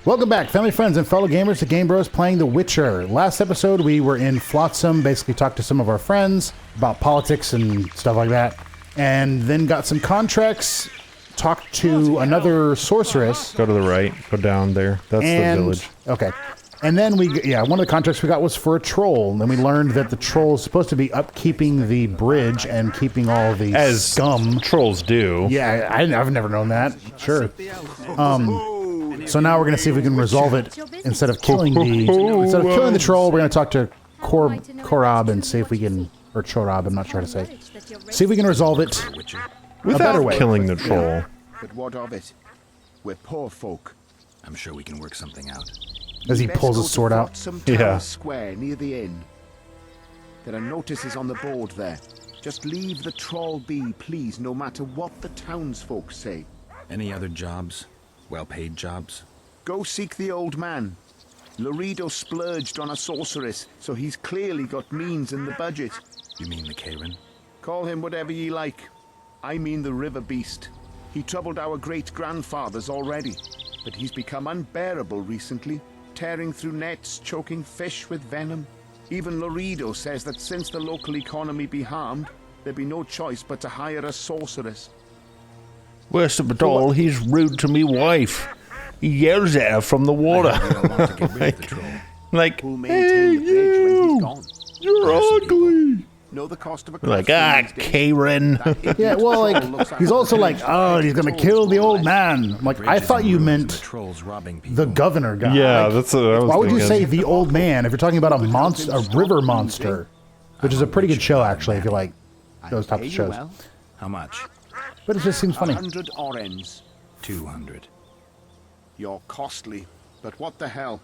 Welcome back, family, friends, and fellow gamers to Game Bros playing The Witcher. Last episode, we were in Flotsam, basically talked to some of our friends about politics and stuff like that, and then got some contracts, talked to another sorceress. Go to the right, go down there. That's the village. Okay. And then one of the contracts we got was for a troll, and then we learned that the troll is supposed to be upkeeping the bridge and keeping all the scum. Trolls do. Yeah, I've never known that. Sure. So now we're going to see if we can resolve it instead of killing the troll. We're going to talk to Korab and see if we can, or Chorab, I'm not sure how to say. See if we can resolve it a better way. Killing the troll. Yeah. But what of it? We're poor folk. I'm sure we can work something out. As he pulls his sword out. Town square near the inn. There are notices on the board there. Just leave the troll be, please, no matter what the townsfolk say. Any other jobs? Well-paid jobs? Go seek the old man. Laredo splurged on a sorceress, so he's clearly got means in the budget. You mean the Karen? Call him whatever ye like. I mean the river beast. He troubled our great-grandfathers already, but he's become unbearable recently, tearing through nets, choking fish with venom. Even Laredo says that since the local economy be harmed, there'd be no choice but to hire a sorceress. Worst of it all, he's rude to me wife. He yells at her from the water. Like, Who'll hey, maintain the bridge when he's gone? you're ugly. Know the cost of a Like, craftsman these days? Karen. Yeah, well, like, he's also like, oh, he's going to kill the old man. I'm like, I thought you meant the governor guy. Yeah, Like, that's what I was why would you thinking. say the old man if you're talking about a river monster? Which is a pretty good show, actually, if you like those types Pay of you shows. well. How much? But it just seems funny. 100 orens. 200. You're costly, but what the hell?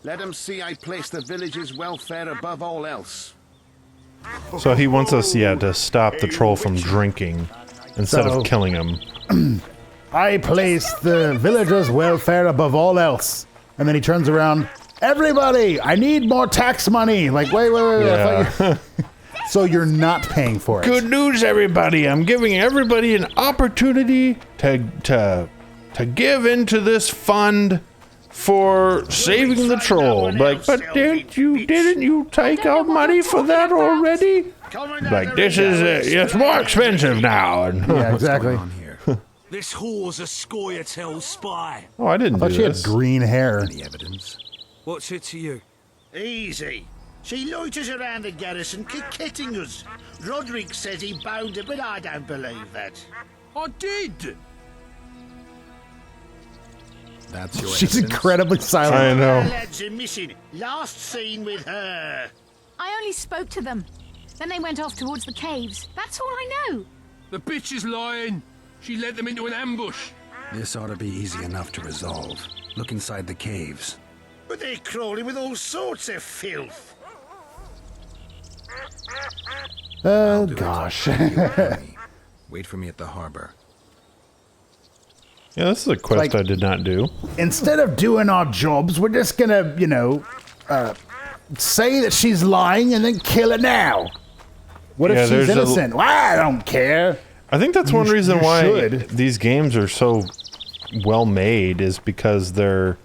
Let him see I place the village's welfare above all else. So he wants us, to stop the troll from drinking instead So- of killing him. I place the villagers' welfare above all else. And then he turns around, everybody, I need more tax money. Like, wait. I thought you... So you're not paying for it. Good news, everybody! I'm giving everybody an opportunity to give into this fund for saving the troll. Like, but didn't you take our money for that already? Like, this is it's more expensive now. And, Yeah, exactly. On here. This whore's a Scoia'tael spy. oh, I didn't I thought do she had this. green hair. Any evidence? What's it to you? Easy. She loiters around the garrison, kidding us. Roderick says he bound her, but I don't believe that. I did. That's your She's evidence? incredibly silent. I Our know. lads are missing. Last seen with her. I only spoke to them. Then they went off towards the caves. That's all I know. The bitch is lying. She led them into an ambush. This ought to be easy enough to resolve. Look inside the caves. But they're crawling with all sorts of filth. Oh, gosh. Wait for me at the harbor. Yeah, this is a quest Like- I did not do. Instead of doing our jobs, we're just gonna, say that she's lying and then kill her now. What Yeah, if she's there's a- innocent? Well, I don't care. I think that's one reason you why should. these games are so well made is because they're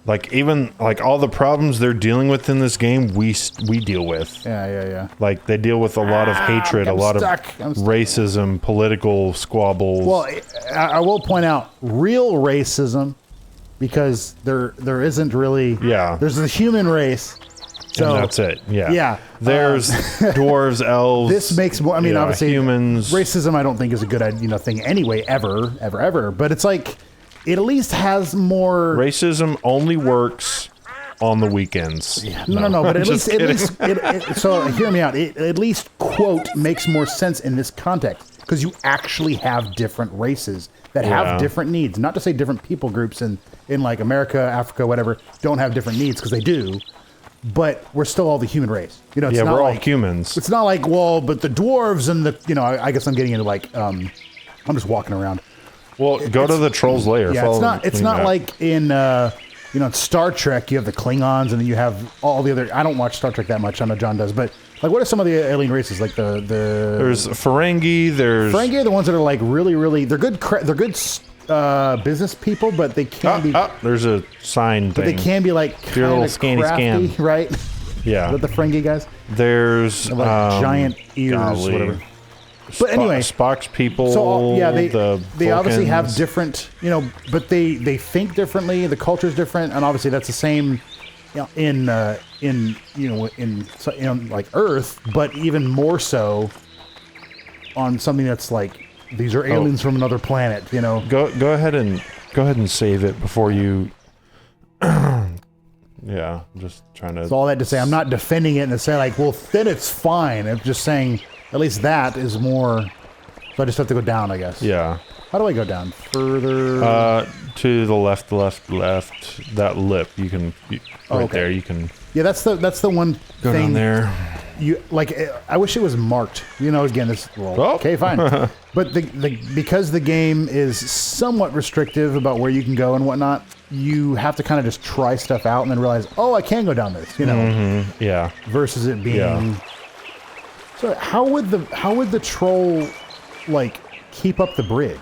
like even like all the problems they're dealing with in this game we deal with. Yeah. Like they deal with a lot of hatred, a I'm lot stuck. I'm of stuck. racism, political squabbles. Well, I will point out real racism because there isn't really. Yeah. There's the human race. So and that's it. Yeah. Yeah. There's dwarves, elves. This makes more. I mean, yeah, obviously, humans. racism. I don't think is a good thing anyway. Ever. But it's like it at least has more. Racism only works on the weekends. No. But at Just least, kidding. so hear me out. It at least quote makes more sense in this context because you actually have different races that Yeah. have different needs. Not to say different people groups in like America, Africa, whatever, don't have different needs because they do. But we're still all the human race. It's Yeah, not we're all like, humans. It's not like, well, but the dwarves and the, I guess I'm getting into like, I'm just walking around. Well, go to the Troll's Lair. Yeah, Follow it's me not back. like in, in Star Trek, you have the Klingons and then you have all the other, I don't watch Star Trek that much. I know John does, but like, what are some of the alien races? Like There's Ferengi, there's... Ferengi are the ones that are like really, really, they're good business people, but they can be. There's a sign But thing. they can be like Your little kind of scanny crafty, scan. right? Yeah. With the Ferengi guys, There's They have, like giant ears, golly. whatever. But anyway, Spock's people. So yeah, they obviously have Vulcans. different, but they think differently. The culture's different, and obviously that's the same in like Earth, but even more so on something that's like these are aliens from another planet. Go ahead and save it before you. Yeah, I'm just trying to. So all that to say, I'm not defending it and to say like, well, then it's fine. I'm just saying at least that is more. So I just have to go down, I guess. Yeah. How do I go down? Further. To the left. That lip. You can right okay. there. You can Yeah, that's the one go thing. down there. You like? I wish it was marked. Again, this. Well, Oh. okay, fine. But because the game is somewhat restrictive about where you can go and whatnot, you have to kind of just try stuff out and then realize, oh, I can go down this. Yeah. Versus it being. Yeah. So how would the troll like keep up the bridge?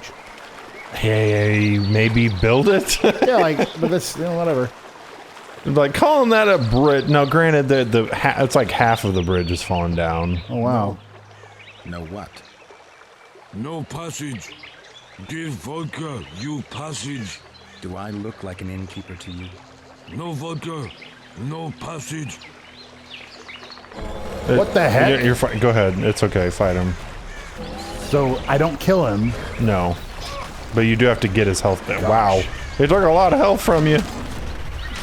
Hey, maybe build it. Yeah, like but that's whatever. Like calling that a bridge. Now, granted, it's like half of the bridge is falling down. Oh wow. No what? No passage. Give vodka, you passage. Do I look like an innkeeper to you? No vodka, no passage. What the heck? You're fine. Go ahead. It's okay. Fight him. So I don't kill him. No, but you do have to get his health back. Wow, they took a lot of health from you.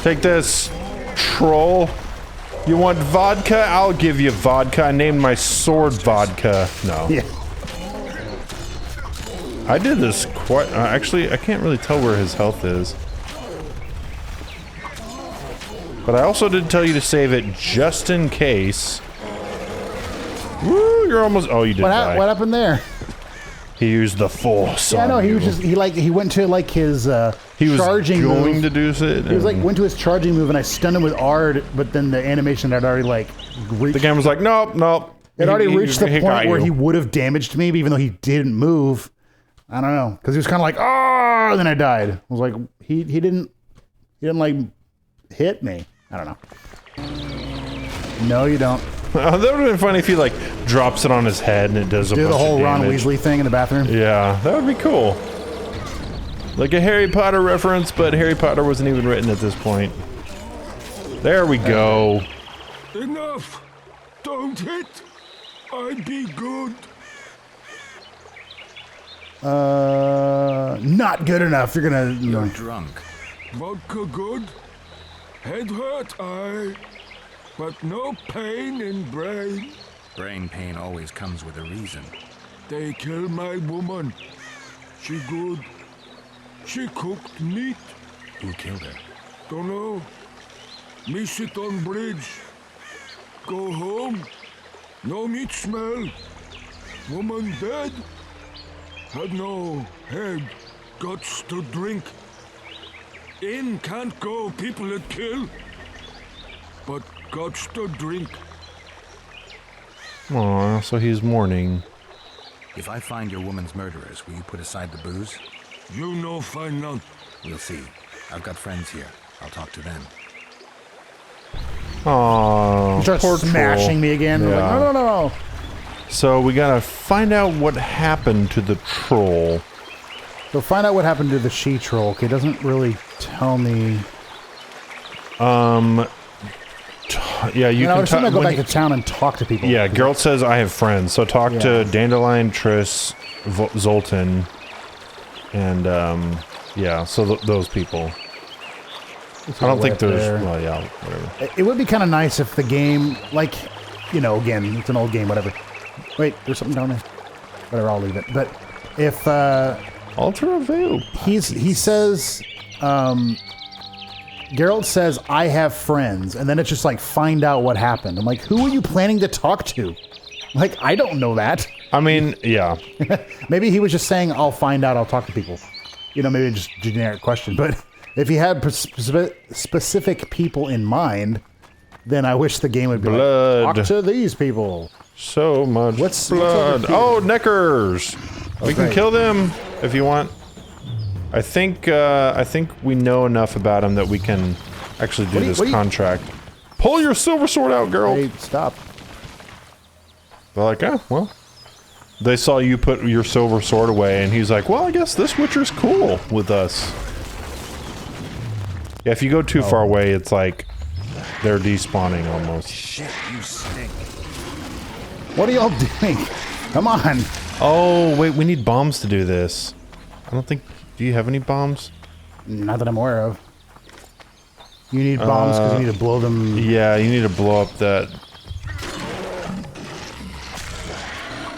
Take this, troll. You want vodka? I'll give you vodka. I named my sword vodka. No. Yeah. I did this quite... actually, I can't really tell where his health is. But I also did tell you to save it just in case. Woo, you're almost... Oh, you did die. What happened there? He used the force. Yeah, no, on he you. was just he went to like his He was charging going move. to do it. He was like went to his charging move and I stunned him with R, but then the animation had already like reached. The game was like, nope. It already reached the got point where you. he would have damaged me, even though he didn't move. I don't know, because he was kind of like, oh, and then I died. I was like, he didn't like hit me. I don't know. No, you don't. That would have been funny if he like drops it on his head and it does a Do bunch the whole of Ron damage. Weasley thing in the bathroom. Yeah, that would be cool. Like a Harry Potter reference, but Harry Potter wasn't even written at this point. There we go. Enough! Don't hit! I be good. Not good enough. You're gonna. You're drunk. Vodka good. Head hurt, aye. But no pain in brain. Brain pain always comes with a reason. They kill my woman. She good. She cooked meat. Who killed her? Dunno. Me sit on bridge. Go home. No meat smell. Woman dead. Had no head. Guts to drink. In can't go. People that kill. But guts to drink. Aw, so he's mourning. If I find your woman's murderers, will you put aside the booze? You no find none. We'll see. I've got friends here. I'll talk to them. Aw, He starts poor smashing troll. me again. I'm Yeah. like, no. So we gotta find out what happened to the troll. So find out what happened to the she troll. Okay, it doesn't really tell me. Yeah, you I can was gonna go when back to town and talk to people. Yeah, Geralt says I have friends. So talk Yeah. to Dandelion, Triss, Zoltan, and yeah. So those people. I don't think there's. there. Well, yeah, whatever. It would be kind of nice if the game, like, again, it's an old game, whatever. Wait, there's something down there. Whatever, I'll leave it. But if Ultra Veil. he says, Geralt says, I have friends, and then it's just like, find out what happened. I'm like, who are you planning to talk to? Like, I don't know that. I mean, yeah. Maybe he was just saying, I'll find out, I'll talk to people. Maybe just a generic question. But if he had specific people in mind, then I wish the game would be Blood. like, talk to these people. So much What's blood. over here? Oh, Neckers. We can Okay. kill them if you want. I think we know enough about him that we can actually do this contract. Pull your silver sword out, girl. Hey, stop. They're like, oh, well. They saw you put your silver sword away, and he's like, well, I guess this Witcher's cool with us. Yeah, if you go too far away, it's like they're despawning almost. Shit, you stink. What are y'all doing? Come on. Oh, wait, we need bombs to do this. I don't think... Do you have any bombs? Not that I'm aware of. You need bombs because you need to blow them. Yeah, you need to blow up that...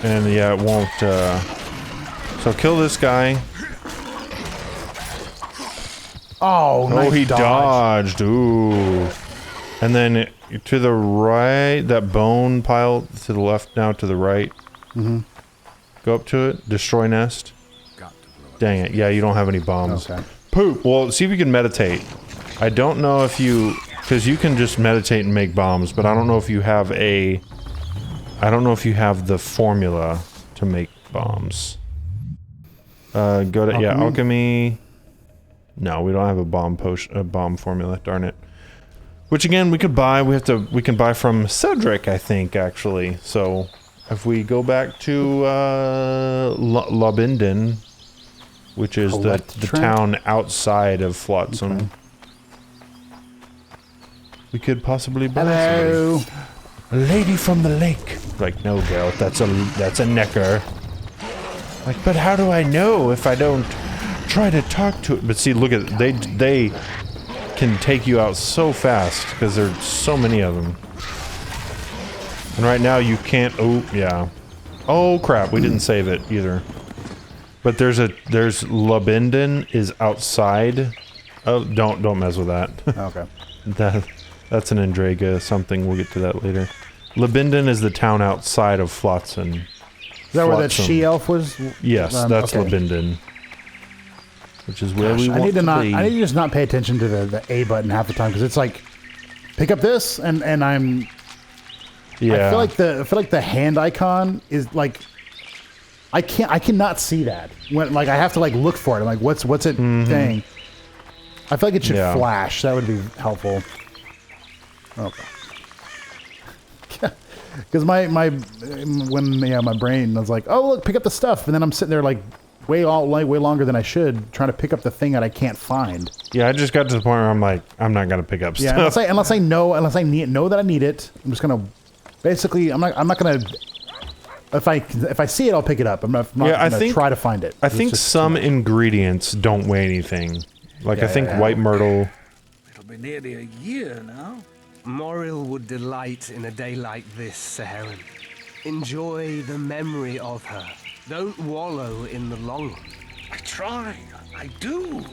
And yeah, it won't, So kill this guy. Oh, nice he dodge. dodged. Ooh. And then to the right, that bone pile to the left now, to the right. Mm-hmm. Go up to it. Destroy nest. Dang it. Yeah, you don't have any bombs. Okay. Poop. Well, see if you can meditate. I don't know if you... Because you can just meditate and make bombs, but I don't know if you have a... I don't know if you have the formula to make bombs. Go to... Alchemy? Yeah, alchemy... No, we don't have a bomb potion, a bomb formula. Darn it. Which again, we could buy. We can buy from Cedric, I think, actually. So, if we go back to Lobinden, which is the town outside of Flotsam, okay. We could possibly buy Hello. somebody. A lady from the lake. Like, no, Geralt, that's a necker. Like, but how do I know if I don't try to talk to it? But see, look at they can take you out so fast because there's so many of them. And right now you can't. Oh yeah. Oh crap! We didn't save it either. But there's Lobinden is outside. Oh, don't mess with that. Okay. That's an Endrega something. We'll get to that later. Lobinden is the town outside of Flotsam. Is that where that she-elf was? Yes, that's okay. Lobinden. Which is where we want to be. I need to just not pay attention to the A button half the time because it's like, pick up this and I'm. Yeah. I feel like the hand icon is like. I cannot see that when like I have to like look for it. I'm like, what's it thing? I feel like it should flash. That would be helpful. Okay. Because my brain was like, oh look, pick up the stuff, and then I'm sitting there like way longer than I should trying to pick up the thing that I can't find. Yeah, I just got to the point where I'm like, I'm not gonna pick up stuff. Unless I know that I need it, I'm just gonna basically I'm not gonna. If I see it, I'll pick it up. I'm not gonna try to find it. I think some ingredients don't weigh anything. Like I think white myrtle. It'll be nearly a year now. Moril would delight in a day like this, Saharan. Enjoy the memory of her. Don't wallow in the longing. I try, I do.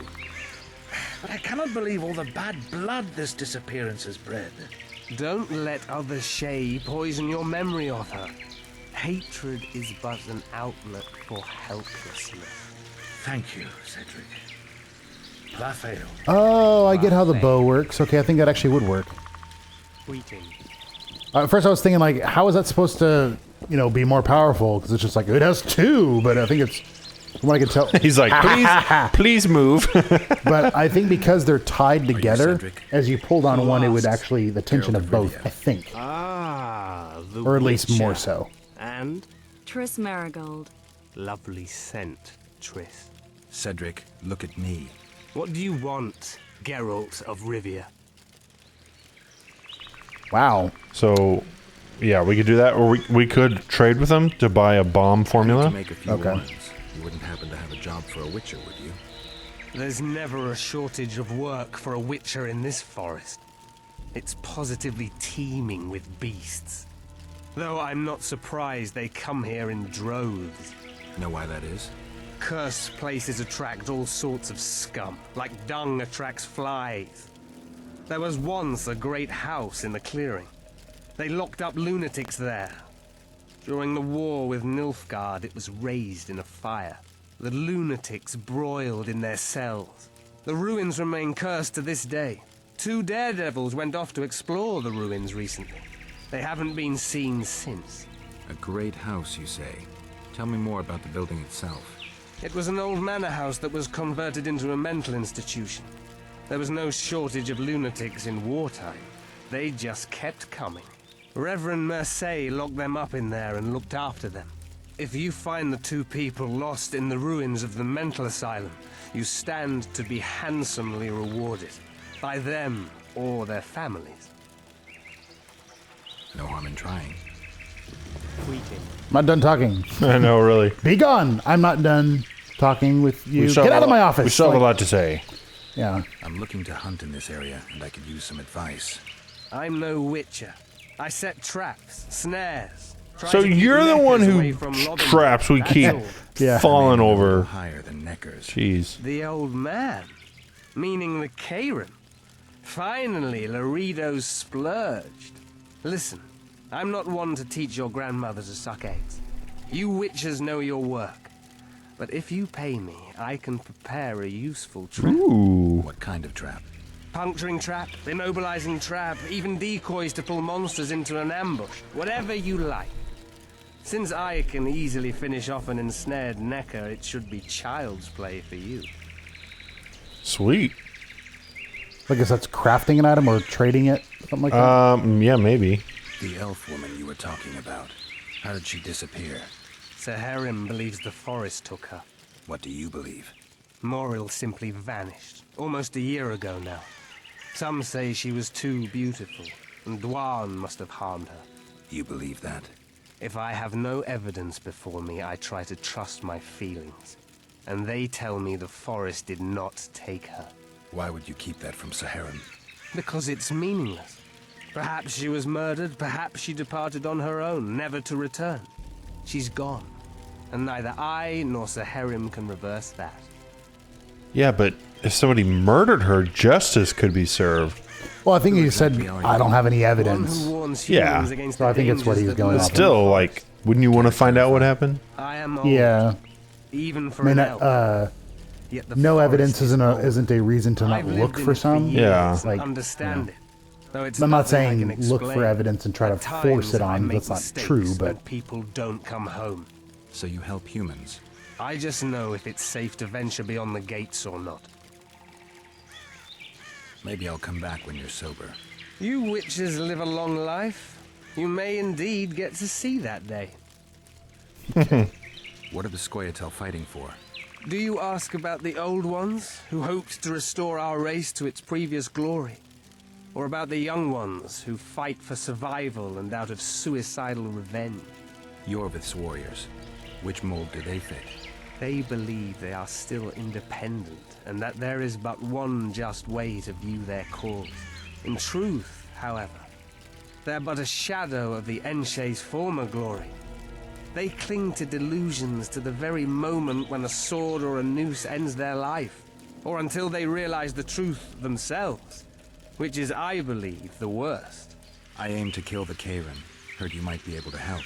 But I cannot believe all the bad blood this disappearance has bred. Don't let other Shay poison your memory of her. Hatred is but an outlet for helplessness. Thank you, Cedric. Raphael. Oh, I get how the bow works. Okay, I think that actually would work. At first I was thinking like, how is that supposed to, be more powerful? Because it's just like, it has two, but I think it's, from what I can tell. He's like, please move. But I think because they're tied together, as you pulled on one, it would actually, the tension of both, I think. Or at least more so. And? Triss Marigold. Lovely scent, Triss. Cedric, look at me. What do you want, Geralt of Rivia? Wow. So, yeah, we could do that, or we could trade with them to buy a bomb formula. To make a few ones. You wouldn't happen to have a job for a witcher, would you? There's never a shortage of work for a witcher in this forest. It's positively teeming with beasts. Though I'm not surprised they come here in droves. Know why that is? Cursed places attract all sorts of scum, like dung attracts flies. There was once a great house in the clearing. They locked up lunatics there. During the war with Nilfgaard, it was raised in a fire. The lunatics broiled in their cells. The ruins remain cursed to this day. 2 daredevils went off to explore the ruins recently. They haven't been seen since. A great house, you say? Tell me more about the building itself. It was an old manor house that was converted into a mental institution. There was no shortage of lunatics in wartime. They just kept coming. Reverend Mercier locked them up in there and looked after them. If you find the two people lost in the ruins of the mental asylum, you stand to be handsomely rewarded. By them or their families. No harm in trying. I'm not done talking. I know, really. Be gone. I'm not done talking with you. Get out of my office. We still have a lot to say. Yeah. I'm looking to hunt in this area, and I could use some advice. I'm no witcher. I set traps, snares. Try So to keep you're the one Neckers away who from Lothar. traps we That's keep all. Yeah. falling Maybe a little over. higher than Neckers. Jeez. The old man, meaning the Karen. Finally, Laredo's splurged. Listen, I'm not one to teach your grandmother to suck eggs. You witchers know your work. But if you pay me, I can prepare a useful trap. Ooh. What kind of trap? Puncturing trap, immobilizing trap, even decoys to pull monsters into an ambush. Whatever you like. Since I can easily finish off an ensnared Necker, it should be child's play for you. Sweet. I guess that's crafting an item or trading it, something like that. Yeah, maybe. The elf woman you were talking about. How did she disappear? Sir Herim believes the forest took her. What do you believe? Moril simply vanished, almost a year ago now. Some say she was too beautiful, and Dwan must have harmed her. You believe that? If I have no evidence before me, I try to trust my feelings. And they tell me the forest did not take her. Why would you keep that from Saharan? Because it's meaningless. Perhaps she was murdered, perhaps she departed on her own, never to return. She's gone, and neither I nor Sir Herim can reverse that. Yeah, but if somebody murdered her, justice could be served. Well, I think he said, I don't have any One evidence. who warns Yeah. humans against So I the think it's what he dangers was that going lurk. off of. Still, like, wouldn't you want to find out what happened? I am old, Yeah. even for I mean, an elf. Yet the no forest evidence is isn't a reason to not I've look lived in for it some. years Yeah. and Like, understand it. Though it's I'm not nothing I saying can look for explain. evidence and try to At force times it I on. make That's not mistakes true, but and people don't come home. So you help humans? I just know if it's safe to venture beyond the gates or not. Maybe I'll come back when you're sober. You witches live a long life. You may indeed get to see that day. What are the Scoia'tael fighting for? Do you ask about the old ones, who hoped to restore our race to its previous glory? Or about the young ones, who fight for survival and out of suicidal revenge? Yorvith's warriors. Which mold do they fit? They believe they are still independent, and that there is but one just way to view their cause. In truth, however, they're but a shadow of the Enshe's former glory. They cling to delusions to the very moment when a sword or a noose ends their life, or until they realize the truth themselves, which is, I believe, the worst. I aim to kill the Karen. Heard you might be able to help.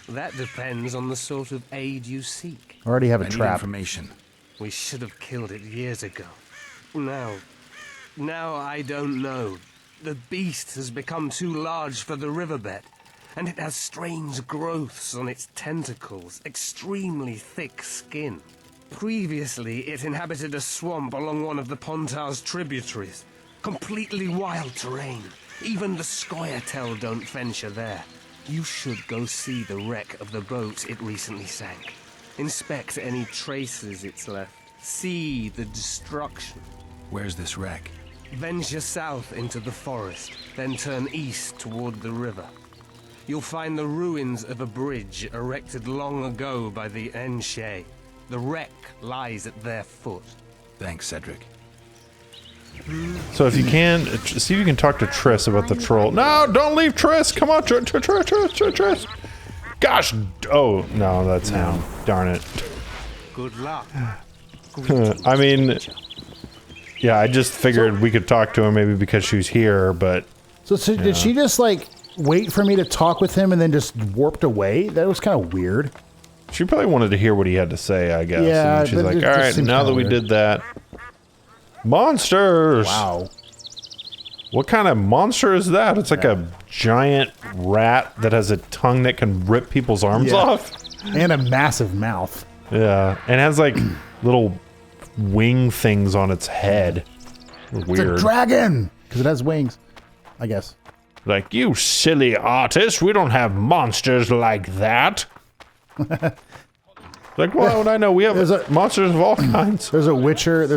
That depends on the sort of aid you seek. I already have a I need trap. information. We should have killed it years ago. Now I don't know. The beast has become too large for the riverbed, and it has strange growths on its tentacles, extremely thick skin. Previously, it inhabited a swamp along one of the Pontar's tributaries. Completely wild terrain. Even the Scoia'tael don't venture there. You should go see the wreck of the boat it recently sank. Inspect any traces it's left. See the destruction. Where's this wreck? Venture south into the forest, then turn east toward the river. You'll find the ruins of a bridge erected long ago by the Enshe. The wreck lies at their foot. Thanks, Cedric. So if you can, see if you can talk to Triss about the troll. No, don't leave Triss. Come on, Triss. Gosh. Oh, no, that's him. Darn it. Good luck. I mean, yeah, I just figured we could talk to him maybe because she was here, but... So did she just, like, wait for me to talk with him and then just warped away? That was kind of weird. She probably wanted to hear what he had to say, I guess. Yeah, and she's but like, it all just right, seemed now that kinda we weird. did that... Monsters! Wow. What kind of monster is that? It's like a giant rat that has a tongue that can rip people's arms Yeah. off. And a massive mouth. Yeah, and it has like little wing things on its head. It's Weird. a dragon! Because it has wings, I guess. Like, you silly artist, we don't have monsters like that. Like, why would I know? We have monsters of all kinds. There's a witcher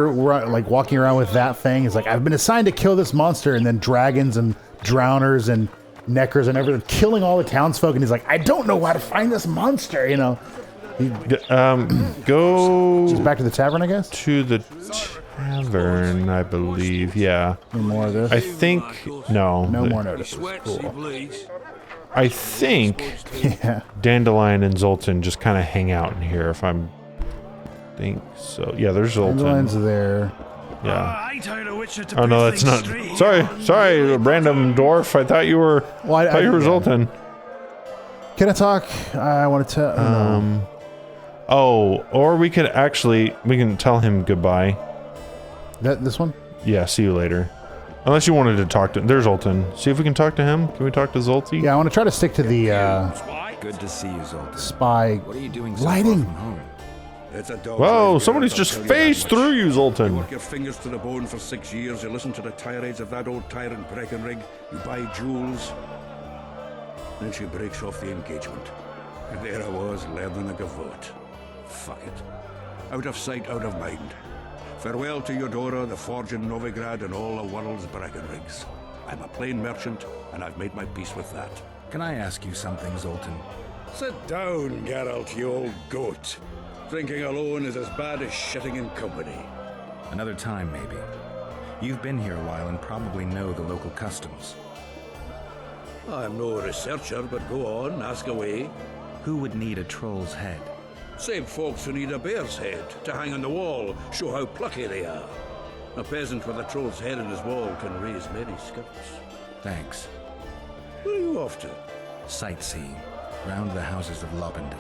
like walking around with that thing. It's like, I've been assigned to kill this monster, and then dragons and drowners and neckers and everything, killing all the townsfolk, and he's like, I don't know how to find this monster, you know. Go Just back to the tavern, I guess? to the tavern, I believe. Yeah. Any more of this? I think no. No more notices. Sweats, he Cool. bleeds. I think Yeah. Dandelion and Zoltan just kind of hang out in here. If I'm think so. Yeah, there's Zoltan. Dandelions there. Yeah. I tired of Witcher to Oh no, that's not. Sorry, random dwarf. I thought you were. Well, I thought you were Zoltan. Can I talk? I want to tell. Oh, or we can tell him goodbye. This one? Yeah, see you later. Unless you wanted to talk to. There's Zoltan. See if we can talk to him. Can we talk to Zolty? Yeah, I want to try to stick to the Good to see you, Zoltan. spy. What are you doing so Lighting. far from home? It's a dog's Whoa! life, Somebody's I'll just tell you that phased much. through you, You Zoltan. work your fingers to the bone for 6 years, you listen to the tirades of that old tyrant Breckenrig, you buy jewels. Then she breaks off the engagement. And there I was, learning a gavotte. Fuck it. Out of sight, out of mind. Farewell to Eudora, the forge in Novigrad, and all the world's Breckenrigs. I'm a plain merchant, and I've made my peace with that. Can I ask you something, Zoltan? Sit down, Geralt, you old goat. Drinking alone is as bad as shitting in company. Another time, maybe. You've been here a while and probably know the local customs. I'm no researcher, but go on, ask away. Who would need a troll's head? Same folks who need a bear's head to hang on the wall, show how plucky they are. A peasant with a troll's head in his wall can raise many skirts. Thanks. Where are you off to? Sightseeing. Round the houses of Lobenden.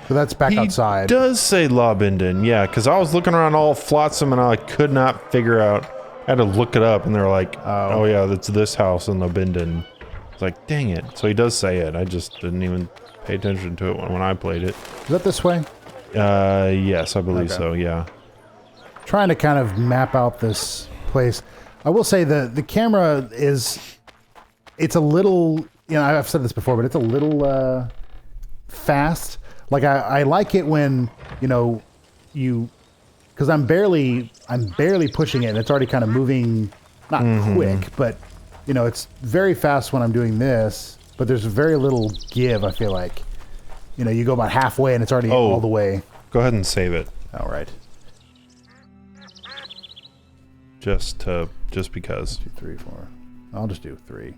So that's back He outside. does say Lobenden, yeah, because I was looking around all flotsam and I could not figure out. I had to look it up, and they're like, "Oh yeah, that's this house in Lobenden." It's like, dang it! So he does say it. I just didn't even pay attention to it when I played it. Is that this way? Yes, I believe Okay. so. Yeah. Trying to kind of map out this place. I will say the camera it's a little, you know, I've said this before, but it's a little fast. Like I like it when, you know, because I'm barely pushing it and it's already kind of moving, not quick, but you know, it's very fast when I'm doing this, but there's very little give, I feel like. You know, you go about halfway and it's already all the way. Go ahead and save it. All right. Just because. 2, 3, 4. I'll just do 3.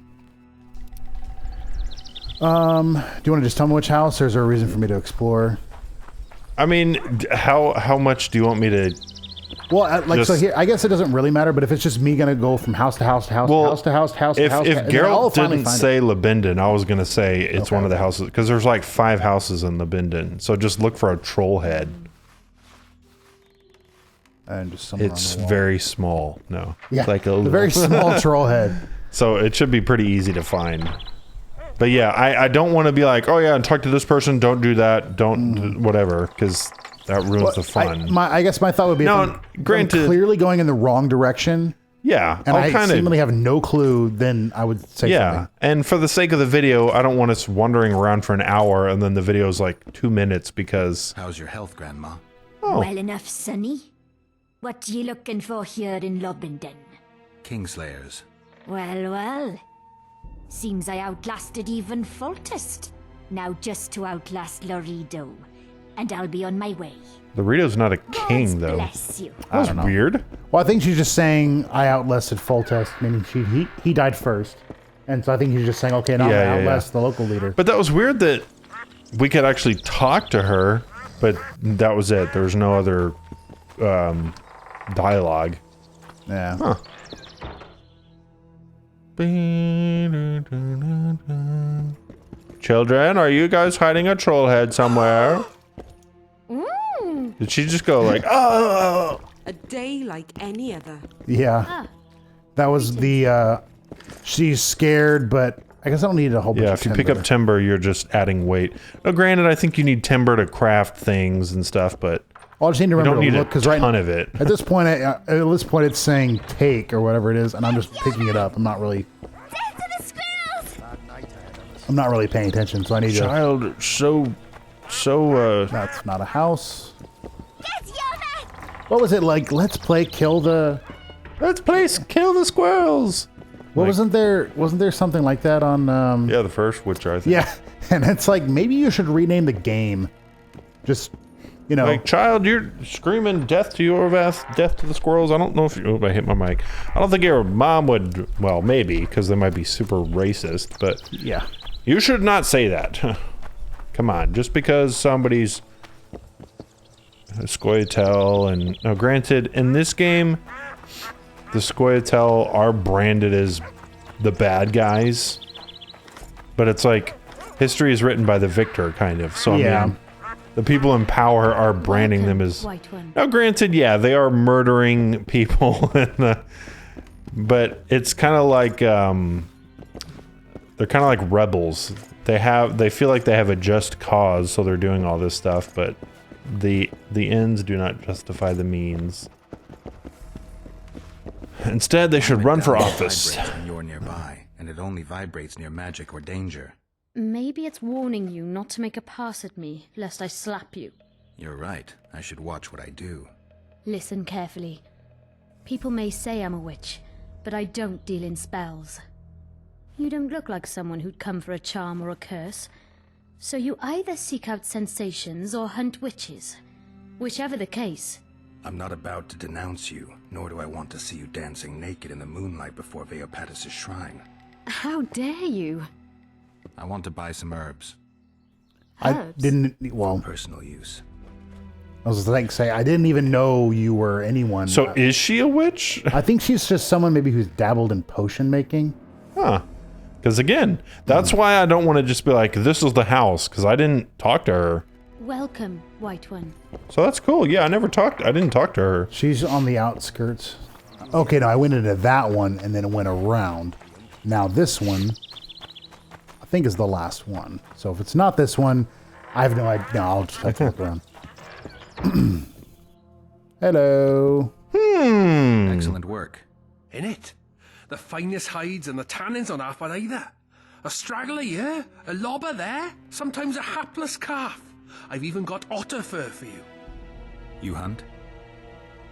Do you want to just tell me which house, or is there a reason for me to explore? I mean, how much do you want me to? Well, like, so Just- here, I guess it doesn't really matter, but if it's just me gonna go from house to house to house, Well, house to house, house to If house, if and then I'll Geralt finally didn't find it. say Lobenden, I was gonna say it's Okay, one of the okay. houses because there's like 5 houses in Lobenden. So just look for a troll head. And just somewhere It's on the wall. very small. No, yeah, it's like a the very small troll head. So it should be pretty easy to find. But yeah, I don't want to be like, oh yeah, talk to this person. Don't do that. Don't whatever, because that ruins the fun. I guess my thought would be, No, if I'm granted- clearly going in the wrong direction, yeah, and I'll I kind seemingly of. have no clue, then I would say Yeah, something. and for the sake of the video, I don't want us wandering around for an hour and then the video's like 2 minutes because. How's your health, Grandma? Oh, Well enough, Sonny. What you looking for here in Lobenden? Kingslayers. Well. Seems I outlasted even Foltest. Now just to outlast Lorido. And I'll be on my way. Lorito's not a king God though. bless you. That was weird. Well, I think she's just saying I outlasted Foltest, meaning he died first, and so I think he's just saying, okay, now I outlast the local leader. But that was weird that we could actually talk to her, but that was it. There was no other dialogue. Yeah. Huh. Children, are you guys hiding a troll head somewhere? Did she just go like, oh? A day like any other. Yeah. That was the she's scared, but I guess I don't need a whole bunch Yeah, of if you pick up timber, you're just adding weight. Now, granted, I think you need timber to craft things and stuff, but I just need to you remember don't need to look, a because ton of it. at this point, it's saying take or whatever it is, and I'm just picking it up. I'm not really paying attention, so I need to. Child, That's not a house. What was it like? Let's play kill the squirrels. Well, wasn't there something like that on? Yeah, the first Witcher, I think. Yeah, and it's like maybe you should rename the game. Just, you know, Like, child, you're screaming death to your vast, death to the squirrels. I don't know if you. Oh, I hit my mic. I don't think your mom would. Well, maybe because they might be super racist, but yeah, you should not say that. Come on, just because somebody's Scoia'tael and now, granted, in this game, the Scoia'tael are branded as the bad guys, but it's like history is written by the victor, kind of. So I mean, the people in power are branding them as. Now, granted, yeah, they are murdering people, but it's kind of like they're kind of like rebels. They feel like they have a just cause, so they're doing all this stuff, but the ends do not justify the means. Instead, they should run for office. When you're nearby, and it only vibrates near magic or danger. Maybe it's warning you not to make a pass at me, lest I slap you. You're right. I should watch what I do. Listen carefully. People may say I'm a witch, but I don't deal in spells. You don't look like someone who'd come for a charm or a curse, so you either seek out sensations or hunt witches. Whichever the case. I'm not about to denounce you, nor do I want to see you dancing naked in the moonlight before Veopatis' shrine. How dare you? I want to buy some herbs. I didn't. Well, personal use. I was like, say I didn't even know you were anyone. So is she a witch? I think she's just someone maybe who's dabbled in potion making. Huh. Because again, that's why I don't want to just be like, this is the house, because I didn't talk to her. Welcome, White One. So that's cool. Yeah, I didn't talk to her. She's on the outskirts. Okay, no, I went into that one and then it went around. Now this one, I think, is the last one. So if it's not this one, I have no idea. No, I'll just have to look around. Hello. Excellent work. In it. The finest hides and the tannins on half by either. A straggler here, a lobber there, sometimes a hapless calf. I've even got otter fur for you. You hunt?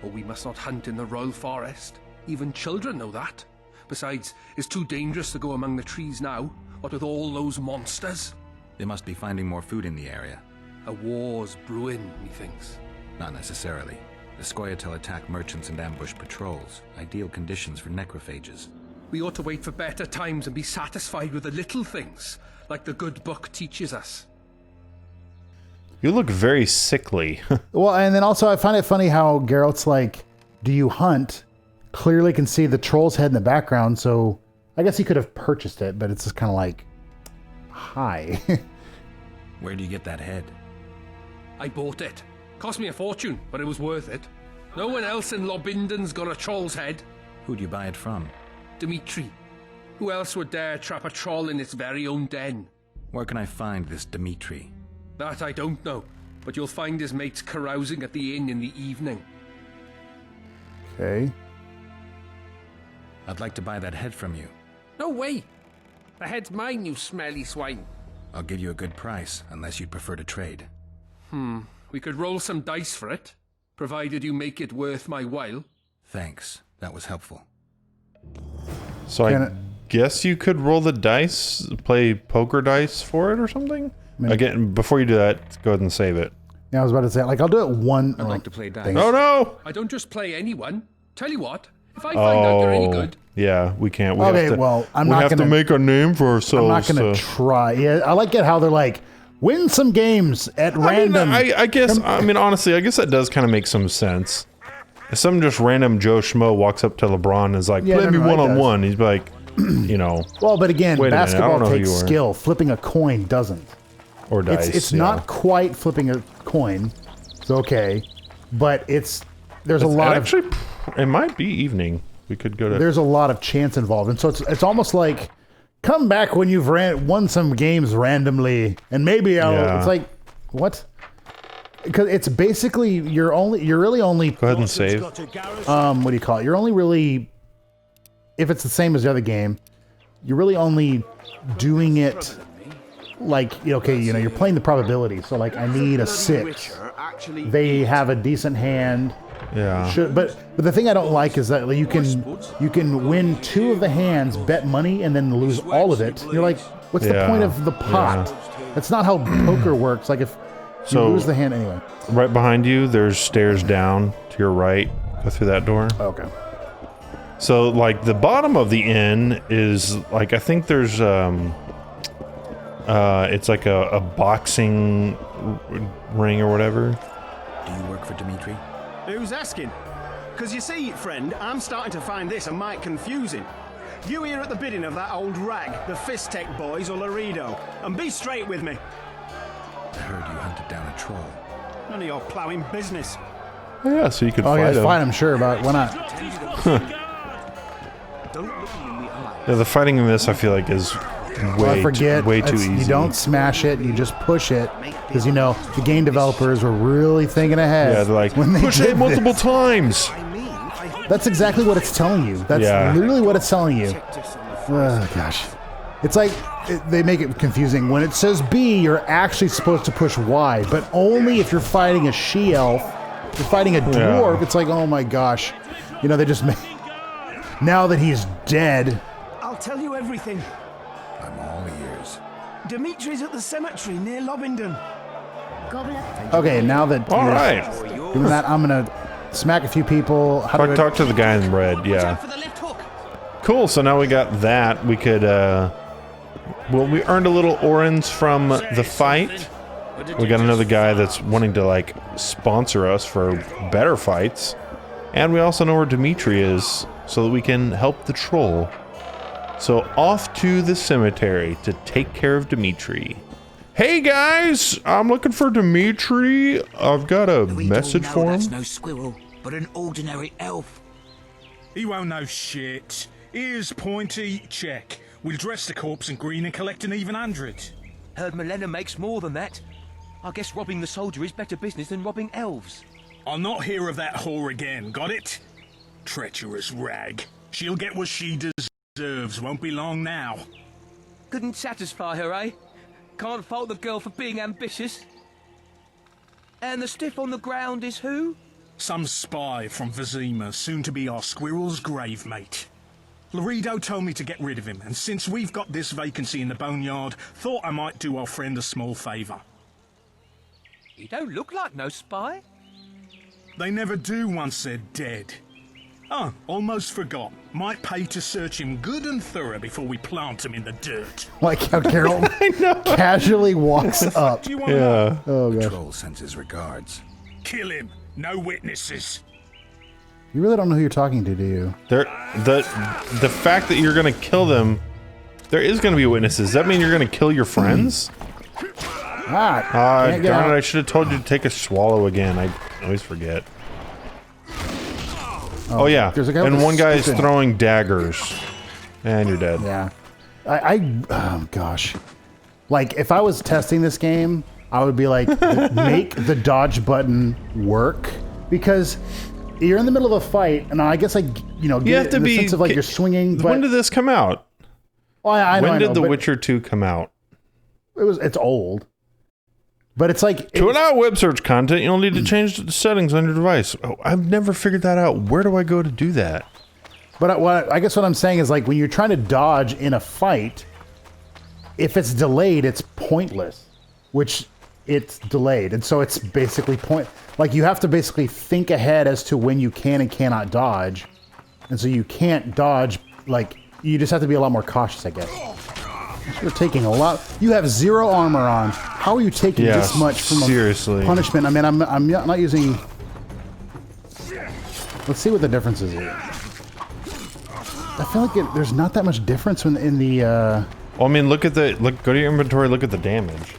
Oh, we must not hunt in the royal forest. Even children know that. Besides, it's too dangerous to go among the trees now, what with all those monsters. They must be finding more food in the area. A war's brewing, methinks. Not necessarily. The Scoia'tael attack merchants and ambush patrols. Ideal conditions for necrophages. We ought to wait for better times and be satisfied with the little things, like the good book teaches us. You look very sickly. Well, and then also I find it funny how Geralt's like, do you hunt? Clearly can see the troll's head in the background, so I guess he could have purchased it, but it's just kind of like, hi. Where do you get that head? I bought it. Cost me a fortune, but it was worth it. No one else in Lobinden's got a troll's head. Who'd you buy it from? Dimitri. Who else would dare trap a troll in its very own den? Where can I find this Dimitri? That I don't know, but you'll find his mates carousing at the inn in the evening. Okay. I'd like to buy that head from you. No way! The head's mine, you smelly swine. I'll give you a good price, unless you'd prefer to trade. We could roll some dice for it, provided you make it worth my while. Thanks. That was helpful. So I guess you could roll the dice, play poker dice for it or something? Again, before you do that, go ahead and save it. Yeah, I was about to say, like, I'll do it one. I'd like to play dice. Oh no! I don't just play anyone. Tell you what, if I find out they're any good... Yeah, we can't. We Okay, have to, well, I'm we not have to gonna- make a name for ourselves. I'm not going to try. Yeah, I like it how they're like, win some games at random. I guess, I mean, honestly, I guess that does kind of make some sense. If some just random Joe Schmo walks up to LeBron and is like, Yeah, play no, me no, it one-on-one, he's like, you know. Well, but again, Wait a minute, I don't basketball know who takes you are. skill. Flipping a coin doesn't. Or dice. It's yeah. not quite flipping a coin. It's okay. But there's a lot of... Actually, it might be evening. We could go to... There's a lot of chance involved. And so it's almost like come back when you've won some games randomly, and maybe I'll. Yeah. It's like, what? Because it's basically you're really only. Go ahead and save. What do you call it? You're only really, if it's the same as the other game, you're really only doing it like, okay, you're playing the probability. So like, I need a 6. They have a decent hand. Yeah. But the thing I don't like is that you can win 2 of the hands, bet money, and then lose all of it. You're like, what's the point of the pot? That's not how poker works. Like if you lose the hand anyway. Right behind you, there's stairs down to your right. Go through that door. Okay. So like the bottom of the inn is like, I think there's it's like a boxing ring or whatever. Do you work for Dimitri? Who's asking? Because you see, friend, I'm starting to find this a mite confusing. You here at the bidding of that old rag, the Fistech boys or Laredo, and be straight with me. I heard you hunted down a troll. None of your ploughing business. Oh, yeah, so you could fight him. Fight him, sure, but why not? Yeah, the fighting in this I feel like is way too easy. You don't smash it, you just push it. Because, the game developers were really thinking ahead. Yeah, they're like, when they push it multiple times. That's exactly what it's telling you. That's literally what it's telling you. Oh, gosh. It's like, they make it confusing. When it says B, you're actually supposed to push Y, but only if you're fighting a she-elf. If you're fighting a dwarf, it's like, oh my gosh. They just make... Now that he's dead... I'll tell you everything. I'm all ears. Dimitri's at the cemetery near Lobingdon. Okay, now that all right, doing that, I'm gonna smack a few people. Talk to the guy in red. Yeah. Cool. So now we got that. We could. Well, we earned a little orans from the fight. We got another guy that's wanting to like sponsor us for better fights, and we also know where Dimitri is, so that we can help the troll. So off to the cemetery to take care of Dimitri. Hey guys, I'm looking for Dimitri. I've got a message for him. That's no squirrel, but an ordinary elf. He won't know shit. Here's Pointy, check. We'll dress the corpse in green and collect an even 100. Heard Milena makes more than that. I guess robbing the soldier is better business than robbing elves. I'll not hear of that whore again, got it? Treacherous rag. She'll get what she deserves, won't be long now. Couldn't satisfy her, eh? Can't fault the girl for being ambitious. And the stiff on the ground is who? Some spy from Vizima, soon to be our squirrel's grave mate. Laredo told me to get rid of him, and since we've got this vacancy in the boneyard, thought I might do our friend a small favour. He don't look like no spy. They never do once they're dead. Oh, almost forgot. Might pay to search him good and thorough before we plant him in the dirt. Like how Carol casually walks up. Do you want to know? Oh, The gosh. troll sends his regards. Kill him. No witnesses. You really don't know who you're talking to, do you? The fact that you're gonna kill them, there is gonna be witnesses. Does that mean you're gonna kill your friends? Can't get Darn out. it! I should have told you to take a swallow again. I always forget. Oh yeah, there's a guy and with a one guy is stick in it. throwing daggers, and you're dead. Yeah. Oh, gosh. Like, if I was testing this game, I would be like, make the dodge button work. Because you're in the middle of a fight, and I guess, like, You get have it to in the be. sense of, like, you're swinging. But, When did this come out? Oh, I know, When did The but Witcher 2 come out? It's old. But it's like... To allow web search content, you'll need to change the settings on your device. Oh, I've never figured that out. Where do I go to do that? But I guess what I'm saying is, like, when you're trying to dodge in a fight, if it's delayed, it's pointless. Which it's delayed. And so it's basically like, you have to basically think ahead as to when you can and cannot dodge. And so you can't dodge, like, you just have to be a lot more cautious, I guess. You're taking a lot. You have 0 armor on. How are you taking this much from seriously. a punishment? I mean, I'm not using... Let's see what the difference is here. I feel like there's not that much difference in the... Well, I mean, go to your inventory, look at the damage.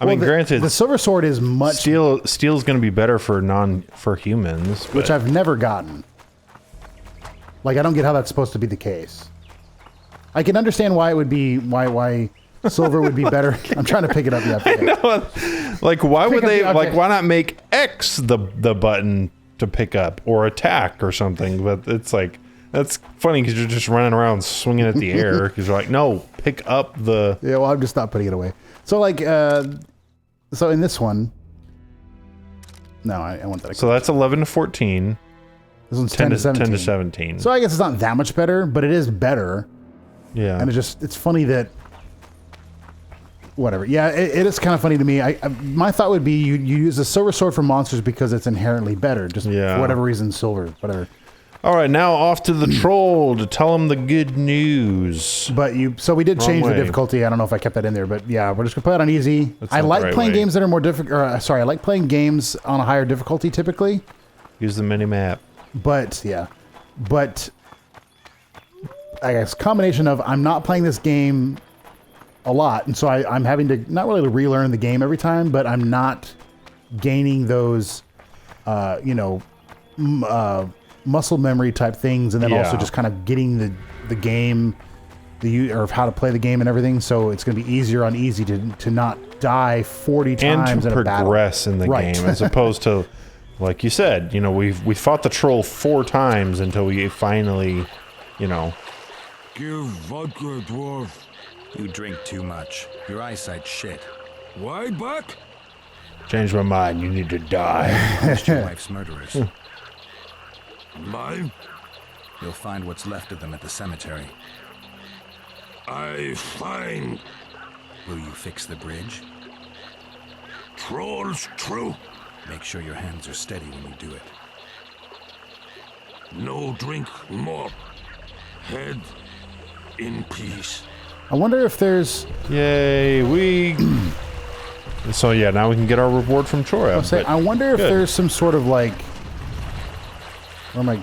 I mean, granted, the silver sword is much... Steel's going to be better for humans. Which I've never gotten. Like, I don't get how that's supposed to be the case. I can understand why it would be why silver would be better. I'm trying to pick it up. Yeah, like why would they like why not make X the button to pick up or attack or something? But it's like that's funny because you're just running around swinging at the air because you're like, no, pick up the. Yeah, well, I'm just not putting it away. So like, so in this one, no, I want that. So that's 11 to 14. This one's 10 to 17. 10 to 17. So I guess it's not that much better, but it is better. Yeah. And it's funny that. Whatever. Yeah, it is kind of funny to me. My thought would be you use a silver sword for monsters because it's inherently better. Just for whatever reason, silver, whatever. All right, now off to the troll to tell him the good news. But so we did change the difficulty. I don't know if I kept that in there, but yeah, we're just gonna play it on easy. I like playing games that are more difficult. Sorry, I like playing games on a higher difficulty typically. Use the mini map. But yeah, I guess combination of I'm not playing this game a lot, and so I'm having to not really relearn the game every time, but I'm not gaining those, muscle memory type things, and then also just kind of getting the game, or how to play the game and everything. So it's going to be easier on easy to not die 40 times and to in a battle. progress in the game, as opposed to, like you said, we fought the troll 4 times until we finally, Give vodka, dwarf. You drink too much. Your eyesight's shit. Wide back? Change my mind. You need to die. It's your wife's murderers. Mine? You'll find what's left of them at the cemetery. I find. Will you fix the bridge? Trolls true. Make sure your hands are steady when you do it. No drink more. Head in peace. I wonder if there's... Yay, So yeah, now we can get our reward from Chorab. I wonder if there's some sort of like... Where am I...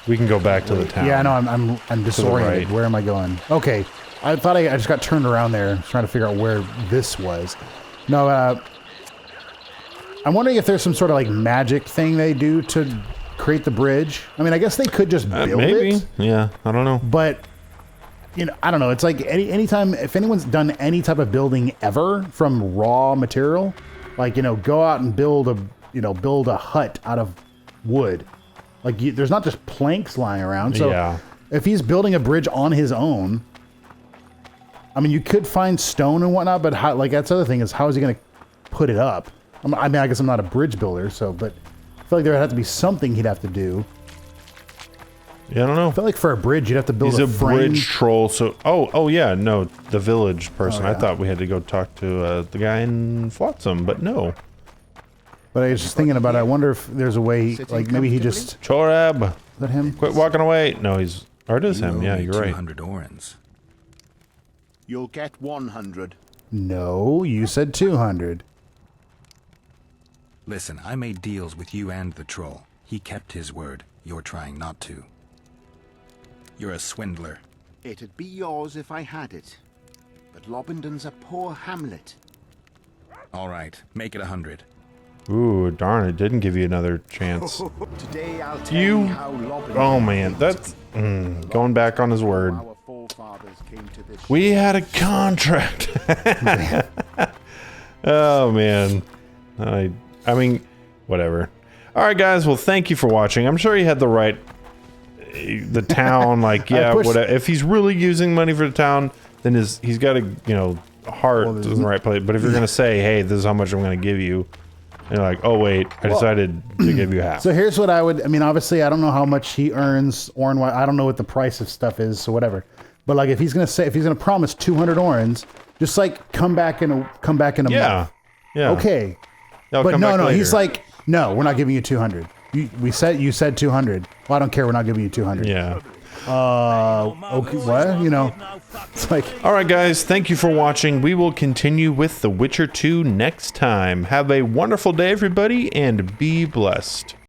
We can go back to the town. Yeah, I know, I'm disoriented. Where am I going? Okay, I thought I just got turned around there, trying to figure out where this was. No, I'm wondering if there's some sort of like magic thing they do to create the bridge. I mean, I guess they could just build it. Yeah, I don't know. But... I don't know. It's like anytime, if anyone's done any type of building ever from raw material, like, go out and build a hut out of wood. Like, there's not just planks lying around. So if he's building a bridge on his own, I mean, you could find stone and whatnot, but how, like, that's the other thing is how is he going to put it up? I mean, I guess I'm not a bridge builder, but I feel like there would have to be something he'd have to do. Yeah, I don't know. I feel like for a bridge, you'd have to build a frame. Bridge troll. So, oh yeah, no, the village person. I thought we had to go talk to the guy in Flotsam, but no. But I was just thinking about it. I wonder if there's a way, like maybe he just... Chorab. Is that him? Quit walking away. No, it is him. Yeah, you're right. 200 orens. You'll get 100. No, you said 200. Listen, I made deals with you and the troll. He kept his word. You're trying not to. You're a swindler. It'd be yours if I had it. But Lobendon's a poor hamlet. All right, make it 100. Ooh, darn it, didn't give you another chance. Today I'll tell you how Lobendon... Oh man, that's going back on his word. We had a contract. Oh man. I mean, whatever. All right, guys. Well, thank you for watching. I'm sure he had the town, like, yeah, whatever. If he's really using money for the town, then he's got a, heart in the right place. But if you're going to say, hey, this is how much I'm going to give you, and you're like, oh, wait, I decided to give you half. So here's what I would, obviously, I don't know how much he earns, Oren, I don't know what the price of stuff is, so whatever. But, like, if he's going to promise 200 Orens, just, like, come back in a month. Yeah. Okay. But no, he's like, no, we're not giving you 200. You said 200. Well, I don't care. We're not giving you 200. Yeah. Okay. What? It's like. All right, guys. Thank you for watching. We will continue with The Witcher 2 next time. Have a wonderful day, everybody, and be blessed.